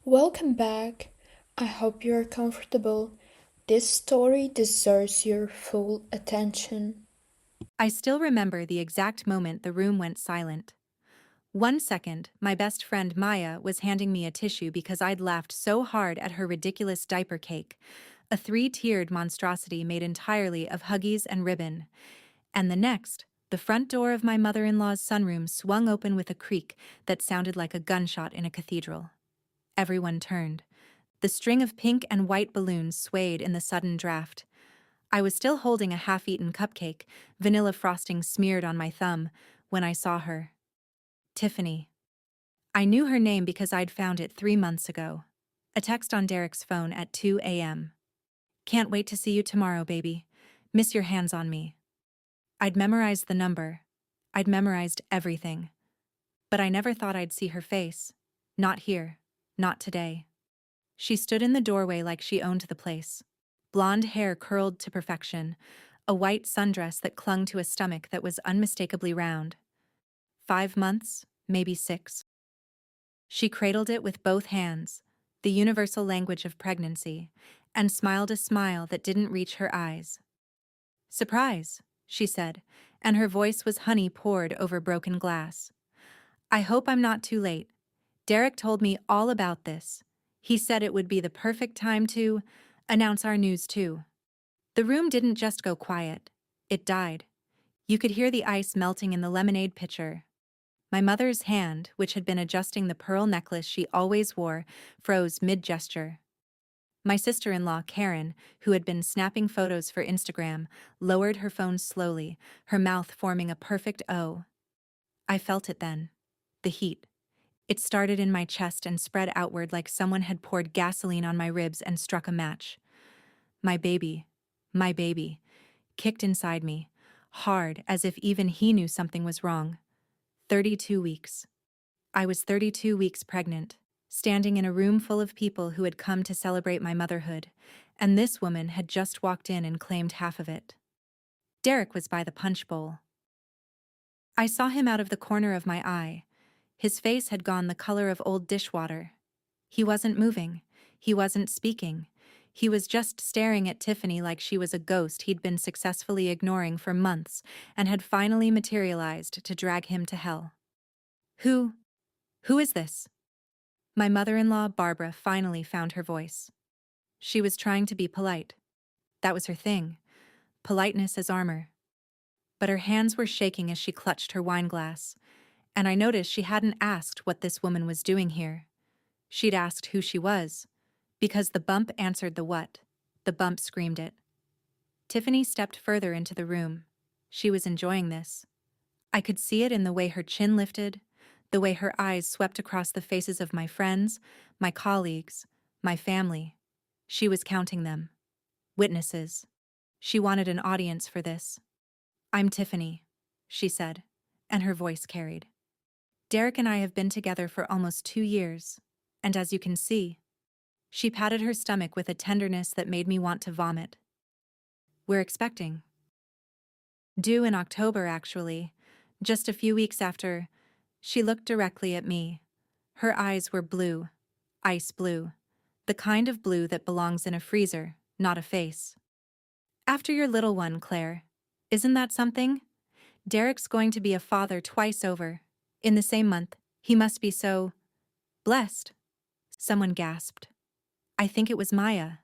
Welcome back. I hope you are comfortable. This story deserves your full attention. I still remember the exact moment the room went silent. 1 second, my best friend Maya was handing me a tissue because I'd laughed so hard at her ridiculous diaper cake, a three-tiered monstrosity made entirely of Huggies and ribbon. And the next, the front door of my mother-in-law's sunroom swung open with a creak that sounded like a gunshot in a cathedral. Everyone turned. The string of pink and white balloons swayed in the sudden draft. I was still holding a half-eaten cupcake, vanilla frosting smeared on my thumb, when I saw her. Tiffany. I knew her name because I'd found it 3 months ago. A text on Derek's phone at 2 a.m. Can't wait to see you tomorrow, baby. Miss your hands on me. I'd memorized the number. I'd memorized everything. But I never thought I'd see her face. Not here. Not today. She stood in the doorway like she owned the place. Blonde hair curled to perfection, a white sundress that clung to a stomach that was unmistakably round. 5 months, maybe 6. She cradled it with both hands, the universal language of pregnancy, and smiled a smile that didn't reach her eyes. Surprise, she said, and her voice was honey poured over broken glass. I hope I'm not too late. Derek told me all about this. He said it would be the perfect time to announce our news too. The room didn't just go quiet. It died. You could hear the ice melting in the lemonade pitcher. My mother's hand, which had been adjusting the pearl necklace she always wore, froze mid-gesture. My sister-in-law, Karen, who had been snapping photos for Instagram, lowered her phone slowly, her mouth forming a perfect O. I felt it then. The heat. It started in my chest and spread outward like someone had poured gasoline on my ribs and struck a match. My baby, kicked inside me, hard as if even he knew something was wrong. 32 weeks. I was 32 weeks pregnant, standing in a room full of people who had come to celebrate my motherhood, and this woman had just walked in and claimed half of it. Derek was by the punch bowl. I saw him out of the corner of my eye. His face had gone the color of old dishwater. He wasn't moving. He wasn't speaking. He was just staring at Tiffany like she was a ghost he'd been successfully ignoring for months and had finally materialized to drag him to hell. Who is this? My mother-in-law, Barbara, finally found her voice. She was trying to be polite. That was her thing. Politeness as armor. But her hands were shaking as she clutched her wine glass, and I noticed she hadn't asked what this woman was doing here. She'd asked who she was, because the bump answered the what. The bump screamed it. Tiffany stepped further into the room. She was enjoying this. I could see it in the way her chin lifted, the way her eyes swept across the faces of my friends, my colleagues, my family. She was counting them. Witnesses. She wanted an audience for this. I'm Tiffany, she said, and her voice carried. Derek and I have been together for almost 2 years, and as you can see, she patted her stomach with a tenderness that made me want to vomit. We're expecting. Due in October, actually, just a few weeks after. She looked directly at me. Her eyes were blue, ice blue, the kind of blue that belongs in a freezer, not a face. After your little one, Claire. Isn't that something? Derek's going to be a father twice over. In the same month. He must be so blessed. Someone gasped. I think it was Maya.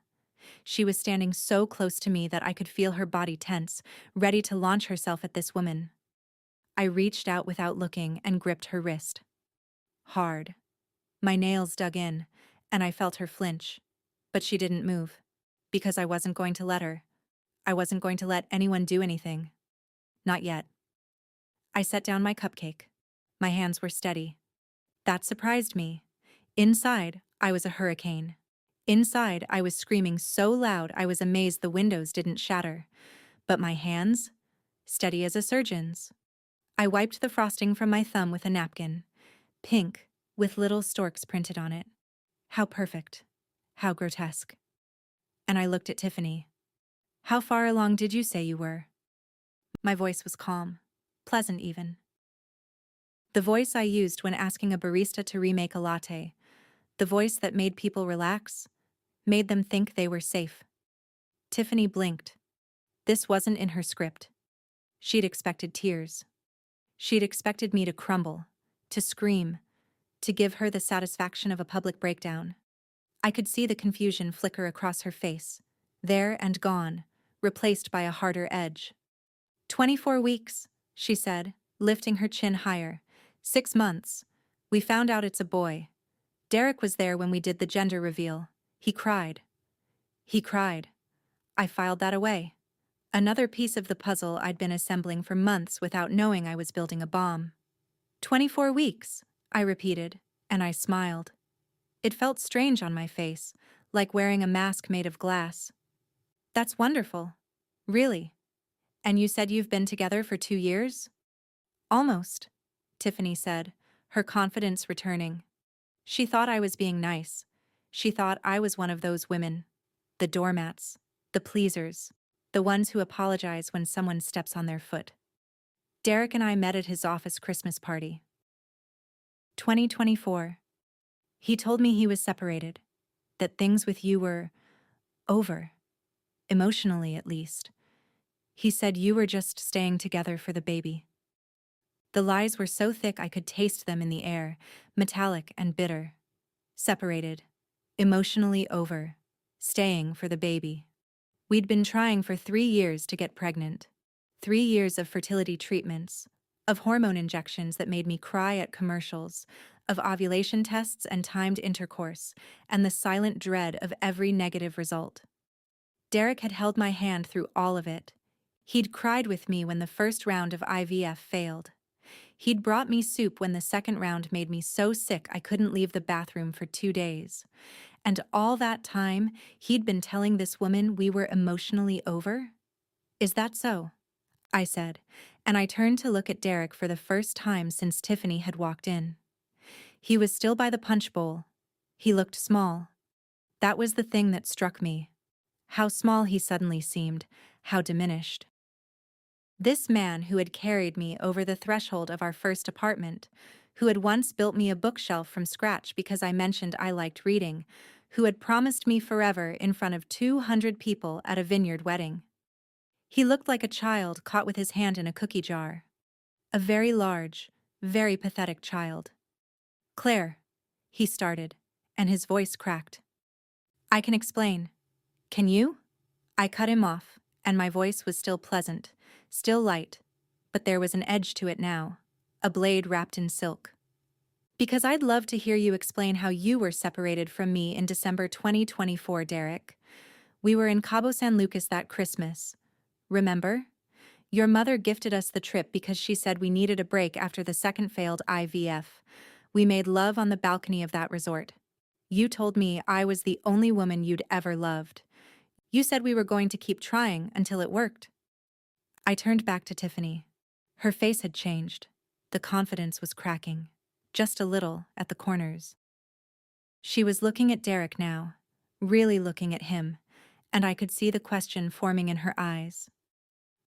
She was standing so close to me that I could feel her body tense, ready to launch herself at this woman. I reached out without looking and gripped her wrist. Hard. My nails dug in, and I felt her flinch. But she didn't move. Because I wasn't going to let her. I wasn't going to let anyone do anything. Not yet. I set down my cupcake. My hands were steady. That surprised me. Inside, I was a hurricane. Inside, I was screaming so loud I was amazed the windows didn't shatter. But my hands? Steady as a surgeon's. I wiped the frosting from my thumb with a napkin. Pink, with little storks printed on it. How perfect. How grotesque. And I looked at Tiffany. How far along did you say you were? My voice was calm. Pleasant even. The voice I used when asking a barista to remake a latte. The voice that made people relax, made them think they were safe. Tiffany blinked. This wasn't in her script. She'd expected tears. She'd expected me to crumble, to scream, to give her the satisfaction of a public breakdown. I could see the confusion flicker across her face, there and gone, replaced by a harder edge. 24 weeks, she said, lifting her chin higher. 6 months. We found out it's a boy. Derek was there when we did the gender reveal. He cried. He cried. I filed that away. Another piece of the puzzle I'd been assembling for months without knowing I was building a bomb. 24 weeks, I repeated, and I smiled. It felt strange on my face, like wearing a mask made of glass. That's wonderful. Really. And you said you've been together for 2 years? Almost, Tiffany said, her confidence returning. She thought I was being nice. She thought I was one of those women. The doormats. The pleasers. The ones who apologize when someone steps on their foot. Derek and I met at his office Christmas party. 2024. He told me he was separated. That things with you were over. Emotionally, at least. He said you were just staying together for the baby. The lies were so thick I could taste them in the air, metallic and bitter. Separated. Emotionally over. Staying for the baby. We'd been trying for 3 years to get pregnant. 3 years of fertility treatments, of hormone injections that made me cry at commercials, of ovulation tests and timed intercourse, and the silent dread of every negative result. Derek had held my hand through all of it. He'd cried with me when the first round of IVF failed. He'd brought me soup when the second round made me so sick I couldn't leave the bathroom for 2 days. And all that time, he'd been telling this woman we were emotionally over? Is that so? I said, and I turned to look at Derek for the first time since Tiffany had walked in. He was still by the punch bowl. He looked small. That was the thing that struck me. How small he suddenly seemed, how diminished. This man who had carried me over the threshold of our first apartment, who had once built me a bookshelf from scratch because I mentioned I liked reading, who had promised me forever in front of 200 people at a vineyard wedding. He looked like a child caught with his hand in a cookie jar. A very large, very pathetic child. Claire, he started, and his voice cracked. I can explain. Can you? I cut him off, and my voice was still pleasant, still light, but there was an edge to it now, a blade wrapped in silk. Because I'd love to hear you explain how you were separated from me in December 2024, Derek. We were in Cabo San Lucas that Christmas. Remember? Your mother gifted us the trip because she said we needed a break after the second failed IVF. We made love on the balcony of that resort. You told me I was the only woman you'd ever loved. You said we were going to keep trying until it worked. I turned back to Tiffany. Her face had changed. The confidence was cracking, just a little at the corners. She was looking at Derek now, really looking at him, and I could see the question forming in her eyes.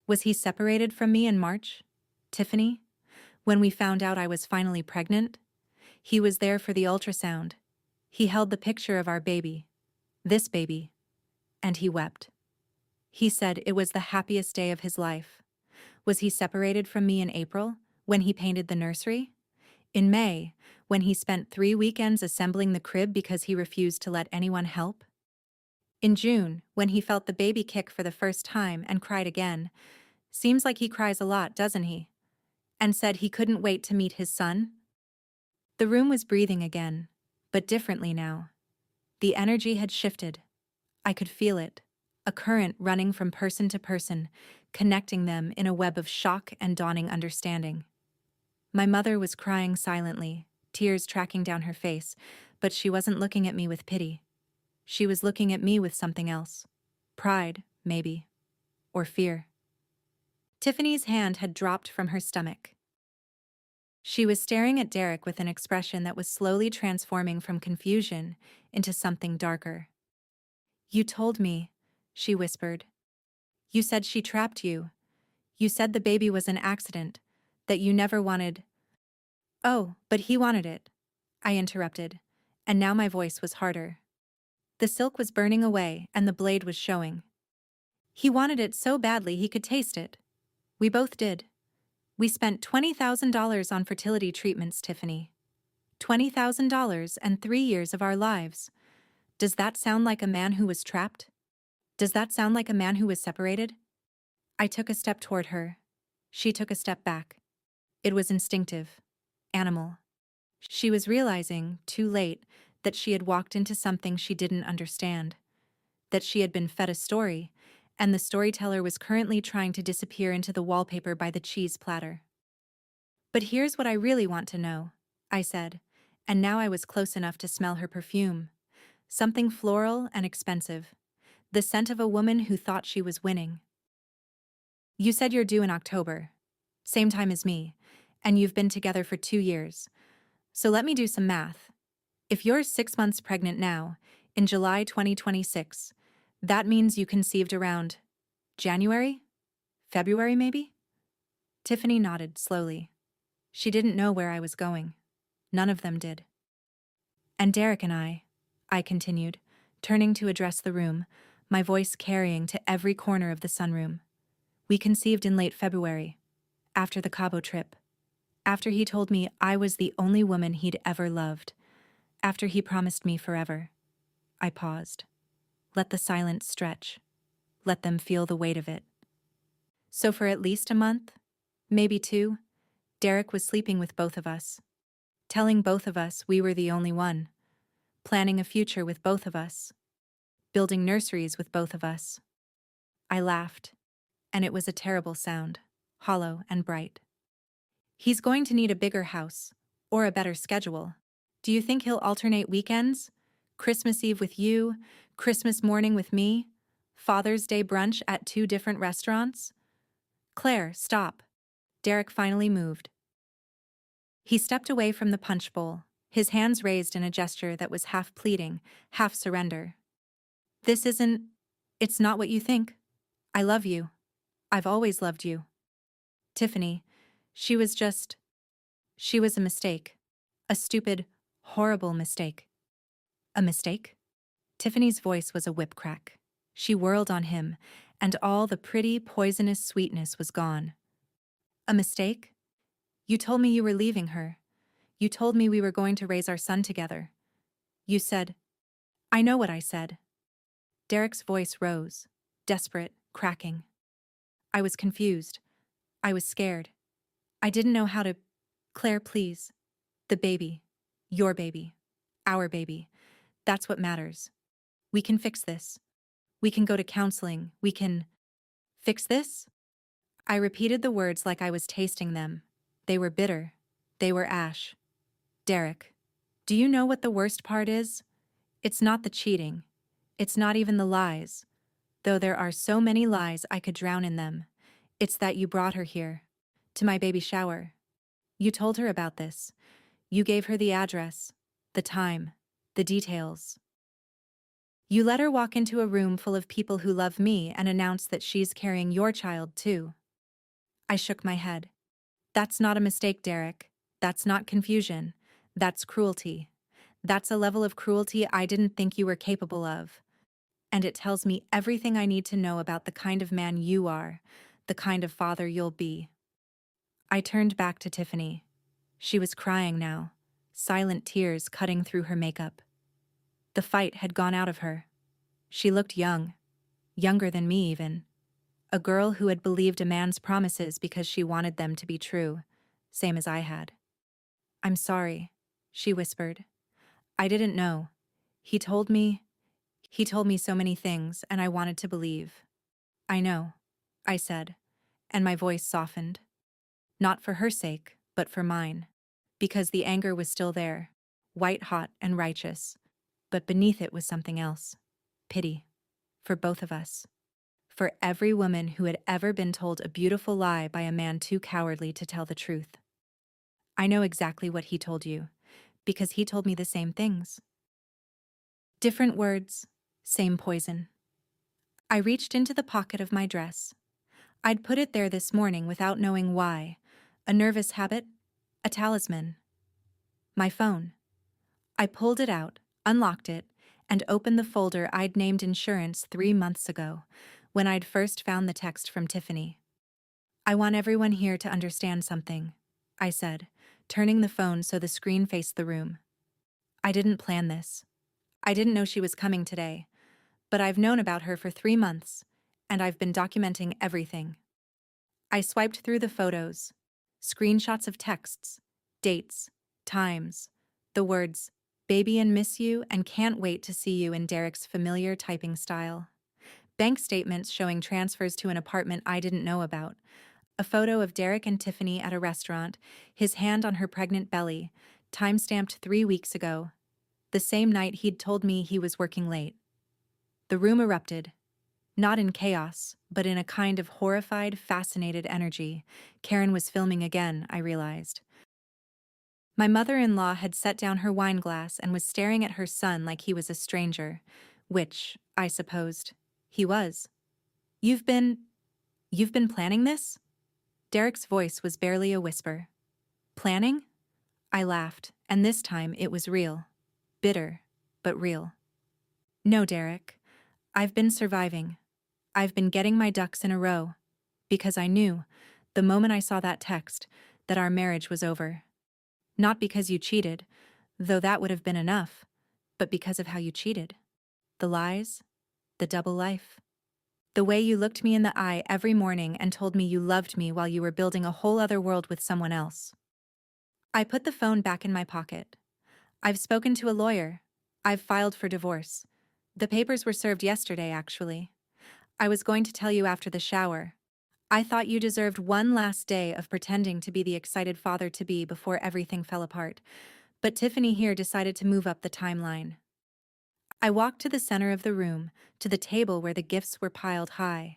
Was he separated from me in March? Tiffany? When we found out I was finally pregnant? He was there for the ultrasound. He held the picture of our baby. This baby. And he wept. He said it was the happiest day of his life. Was he separated from me in April, when he painted the nursery? In May, when he spent 3 weekends assembling the crib because he refused to let anyone help? In June, when he felt the baby kick for the first time and cried again? Seems like he cries a lot, doesn't he? And said he couldn't wait to meet his son? The room was breathing again, but differently now. The energy had shifted. I could feel it, a current running from person to person, connecting them in a web of shock and dawning understanding. My mother was crying silently, tears tracking down her face, but she wasn't looking at me with pity. She was looking at me with something else. Pride, maybe. Or fear. Tiffany's hand had dropped from her stomach. She was staring at Derek with an expression that was slowly transforming from confusion into something darker. You told me, she whispered. You said she trapped you. You said the baby was an accident, that you never wanted. Oh, but he wanted it, I interrupted, and now my voice was harder. The silk was burning away and the blade was showing. He wanted it so badly he could taste it. We both did. We spent $20,000 on fertility treatments, Tiffany. $20,000 and 3 years of our lives. Does that sound like a man who was trapped? Does that sound like a man who was separated? I took a step toward her. She took a step back. It was instinctive. Animal. She was realizing, too late, that she had walked into something she didn't understand. That she had been fed a story, and the storyteller was currently trying to disappear into the wallpaper by the cheese platter. But here's what I really want to know, I said, and now I was close enough to smell her perfume. Something floral and expensive. The scent of a woman who thought she was winning. You said you're due in October. Same time as me, and you've been together for 2 years. So let me do some math. If you're 6 months pregnant now, in July 2026, that means you conceived around January? February, maybe? Tiffany nodded slowly. She didn't know where I was going. None of them did. And Derek and I continued, turning to address the room, my voice carrying to every corner of the sunroom. We conceived in late February, after the Cabo trip. After he told me I was the only woman he'd ever loved. After he promised me forever. I paused. Let the silence stretch. Let them feel the weight of it. So for at least a month, maybe 2, Derek was sleeping with both of us. Telling both of us we were the only one. Planning a future with both of us. Building nurseries with both of us. I laughed, and it was a terrible sound, hollow and bright. He's going to need a bigger house, or a better schedule. Do you think he'll alternate weekends? Christmas Eve with you, Christmas morning with me, Father's Day brunch at 2 different restaurants? Claire, stop. Derek finally moved. He stepped away from the punch bowl, his hands raised in a gesture that was half pleading, half surrender. It's not what you think. I love you. I've always loved you. Tiffany, she was a mistake. A stupid, horrible mistake. A mistake? Tiffany's voice was a whip crack. She whirled on him, and all the pretty, poisonous sweetness was gone. A mistake? You told me you were leaving her. You told me we were going to raise our son together. You said, I know what I said. Derek's voice rose, desperate, cracking. I was confused. I was scared. I didn't know how to. Claire, please. The baby. Your baby. Our baby. That's what matters. We can fix this. We can go to counseling. We can. Fix this? I repeated the words like I was tasting them. They were bitter. They were ash. Derek, do you know what the worst part is? It's not the cheating. It's not even the lies. Though there are so many lies I could drown in them. It's that you brought her here. To my baby shower. You told her about this. You gave her the address, the time, the details. You let her walk into a room full of people who love me and announce that she's carrying your child too. I shook my head. That's not a mistake, Derek. That's not confusion. That's cruelty. That's a level of cruelty I didn't think you were capable of. And it tells me everything I need to know about the kind of man you are, the kind of father you'll be. I turned back to Tiffany. She was crying now, silent tears cutting through her makeup. The fight had gone out of her. She looked young, younger than me even. A girl who had believed a man's promises because she wanted them to be true, same as I had. I'm sorry, she whispered. I didn't know. He told me so many things, and I wanted to believe. I know, I said, and my voice softened. Not for her sake, but for mine. Because the anger was still there, white hot and righteous. But beneath it was something else. Pity. For both of us. For every woman who had ever been told a beautiful lie by a man too cowardly to tell the truth. I know exactly what he told you, because he told me the same things. Different words, same poison. I reached into the pocket of my dress. I'd put it there this morning without knowing why. A nervous habit, a talisman. My phone. I pulled it out, unlocked it, and opened the folder I'd named insurance 3 months ago, when I'd first found the text from Tiffany. I want everyone here to understand something, I said, turning the phone so the screen faced the room. I didn't plan this. I didn't know she was coming today, but I've known about her for 3 months, and I've been documenting everything. I swiped through the photos, screenshots of texts, dates, times, the words, baby and miss you and can't wait to see you in Derek's familiar typing style. Bank statements showing transfers to an apartment I didn't know about. A photo of Derek and Tiffany at a restaurant, his hand on her pregnant belly, time-stamped 3 weeks ago, the same night he'd told me he was working late. The room erupted. Not in chaos, but in a kind of horrified, fascinated energy. Karen was filming again, I realized. My mother-in-law had set down her wine glass and was staring at her son like he was a stranger, which, I supposed, he was. You've been planning this? Derek's voice was barely a whisper. Planning? I laughed, and this time it was real. Bitter, but real. No, Derek. I've been surviving. I've been getting my ducks in a row. Because I knew, the moment I saw that text, that our marriage was over. Not because you cheated, though that would have been enough, but because of how you cheated. The lies, the double life. The way you looked me in the eye every morning and told me you loved me while you were building a whole other world with someone else. I put the phone back in my pocket. I've spoken to a lawyer. I've filed for divorce. The papers were served yesterday, actually. I was going to tell you after the shower. I thought you deserved one last day of pretending to be the excited father-to-be before everything fell apart, but Tiffany here decided to move up the timeline. I walked to the center of the room, to the table where the gifts were piled high.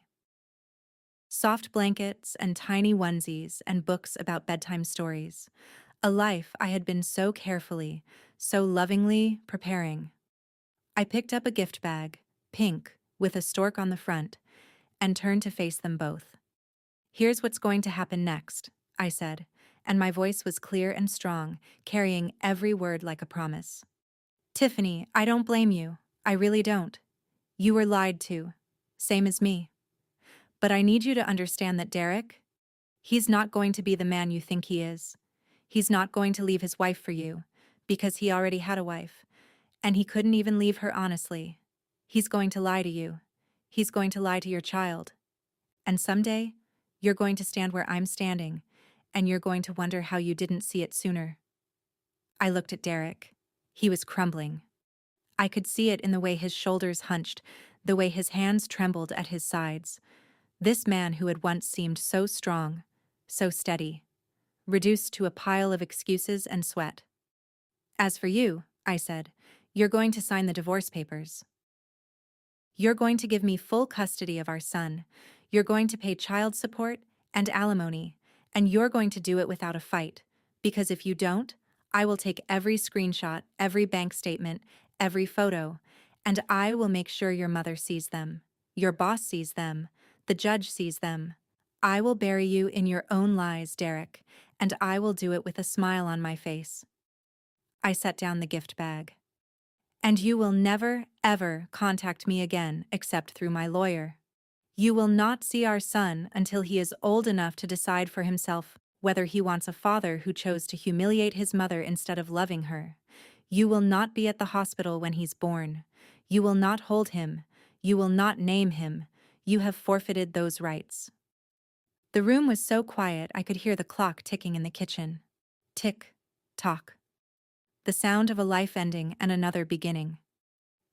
Soft blankets and tiny onesies and books about bedtime stories. A life I had been so carefully, so lovingly preparing. I picked up a gift bag, pink, with a stork on the front, and turned to face them both. Here's what's going to happen next, I said, and my voice was clear and strong, carrying every word like a promise. Tiffany, I don't blame you. I really don't. You were lied to. Same as me. But I need you to understand that Derek, he's not going to be the man you think he is. He's not going to leave his wife for you, because he already had a wife, and he couldn't even leave her honestly. He's going to lie to you. He's going to lie to your child. And someday, you're going to stand where I'm standing, and you're going to wonder how you didn't see it sooner. I looked at Derek. He was crumbling. I could see it in the way his shoulders hunched, the way his hands trembled at his sides. This man who had once seemed so strong, so steady, reduced to a pile of excuses and sweat. As for you, I said, you're going to sign the divorce papers. You're going to give me full custody of our son. You're going to pay child support and alimony, and you're going to do it without a fight, because if you don't, I will take every screenshot, every bank statement, every photo, and I will make sure your mother sees them, your boss sees them, the judge sees them. I will bury you in your own lies, Derek, and I will do it with a smile on my face. I set down the gift bag. And you will never, ever contact me again except through my lawyer. You will not see our son until he is old enough to decide for himself whether he wants a father who chose to humiliate his mother instead of loving her. You will not be at the hospital when he's born. You will not hold him. You will not name him. You have forfeited those rights. The room was so quiet I could hear the clock ticking in the kitchen. Tick, tock. The sound of a life ending and another beginning.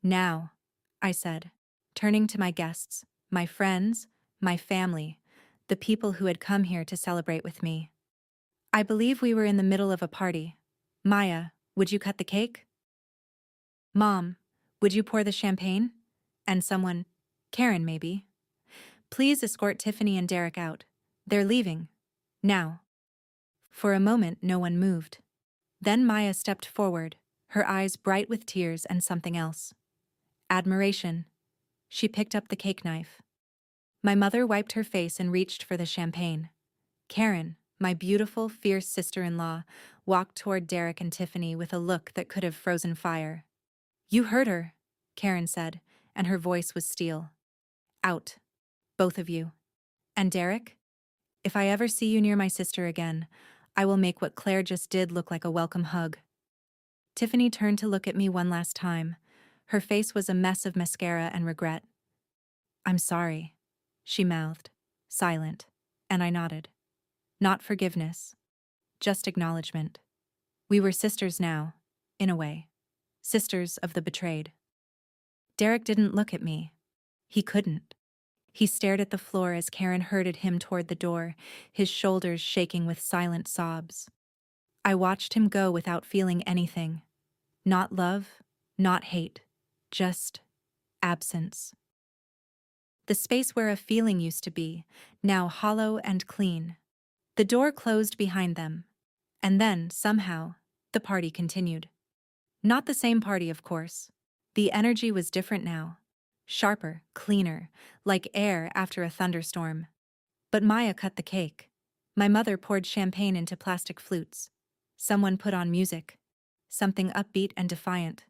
Now, I said, turning to my guests, my friends, my family, the people who had come here to celebrate with me. I believe we were in the middle of a party. Maya, would you cut the cake? Mom, would you pour the champagne? And someone, Karen maybe. Please escort Tiffany and Derek out. They're leaving. Now. For a moment no one moved. Then Maya stepped forward, her eyes bright with tears and something else. Admiration. She picked up the cake knife. My mother wiped her face and reached for the champagne. Karen, my beautiful, fierce sister-in-law, walked toward Derek and Tiffany with a look that could have frozen fire. "You heard her," Karen said, and her voice was steel. "Out. Both of you. And Derek? If I ever see you near my sister again, I will make what Claire just did look like a welcome hug." Tiffany turned to look at me one last time. Her face was a mess of mascara and regret. "I'm sorry," she mouthed, silent, and I nodded. Not forgiveness, just acknowledgement. We were sisters now, in a way. Sisters of the betrayed. Derek didn't look at me. He couldn't. He stared at the floor as Karen herded him toward the door, his shoulders shaking with silent sobs. I watched him go without feeling anything. Not love, not hate, just absence. The space where a feeling used to be, now hollow and clean. The door closed behind them. And then, somehow, the party continued. Not the same party, of course. The energy was different now. Sharper, cleaner, like air after a thunderstorm. But Maya cut the cake. My mother poured champagne into plastic flutes. Someone put on music. Something upbeat and defiant.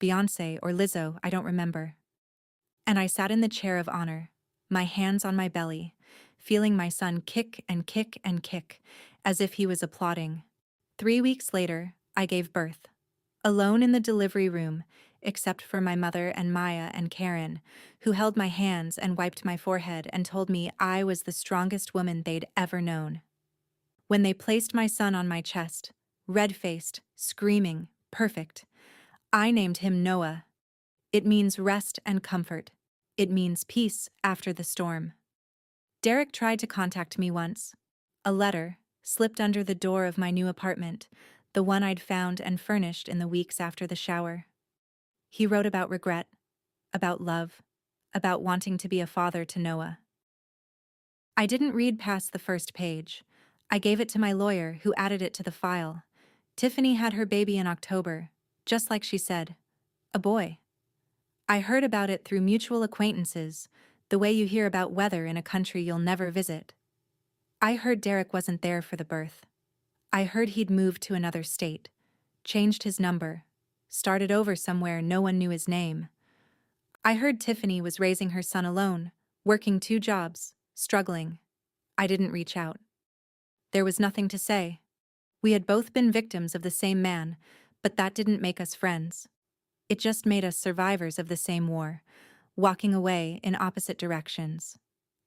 Beyoncé or Lizzo, I don't remember. And I sat in the chair of honor, my hands on my belly, feeling my son kick and kick and kick, as if he was applauding. 3 weeks later, I gave birth. Alone in the delivery room, except for my mother and Maya and Karen, who held my hands and wiped my forehead and told me I was the strongest woman they'd ever known. When they placed my son on my chest, red-faced, screaming, perfect, I named him Noah. It means rest and comfort. It means peace after the storm. Derek tried to contact me once. A letter slipped under the door of my new apartment, the one I'd found and furnished in the weeks after the shower. He wrote about regret, about love, about wanting to be a father to Noah. I didn't read past the first page. I gave it to my lawyer, who added it to the file. Tiffany had her baby in October, just like she said. A boy. I heard about it through mutual acquaintances, the way you hear about weather in a country you'll never visit. I heard Derek wasn't there for the birth. I heard he'd moved to another state, changed his number, started over somewhere no one knew his name. I heard Tiffany was raising her son alone, working 2 jobs, struggling. I didn't reach out. There was nothing to say. We had both been victims of the same man, but that didn't make us friends. It just made us survivors of the same war, walking away in opposite directions.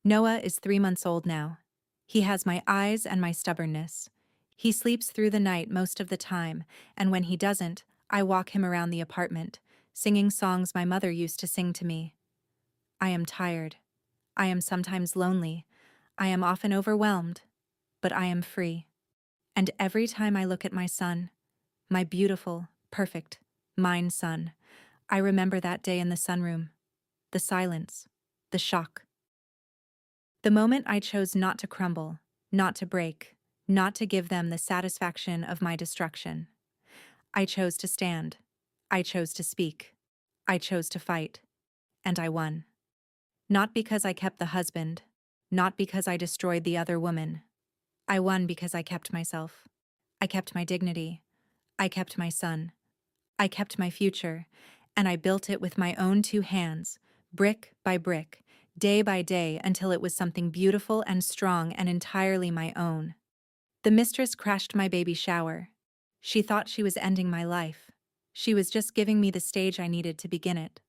Noah is 3 months old now. He has my eyes and my stubbornness. He sleeps through the night most of the time, and when he doesn't, I walk him around the apartment, singing songs my mother used to sing to me. I am tired. I am sometimes lonely. I am often overwhelmed, but I am free. And every time I look at my son, my beautiful, perfect, mine son, I remember that day in the sunroom, the silence, the shock. The moment I chose not to crumble, not to break, not to give them the satisfaction of my destruction. I chose to stand. I chose to speak. I chose to fight. And I won. Not because I kept the husband, not because I destroyed the other woman. I won because I kept myself. I kept my dignity. I kept my son. I kept my future, and I built it with my own 2 hands, brick by brick, day by day, until it was something beautiful and strong and entirely my own. The mistress crashed my baby shower. She thought she was ending my life. She was just giving me the stage I needed to begin it.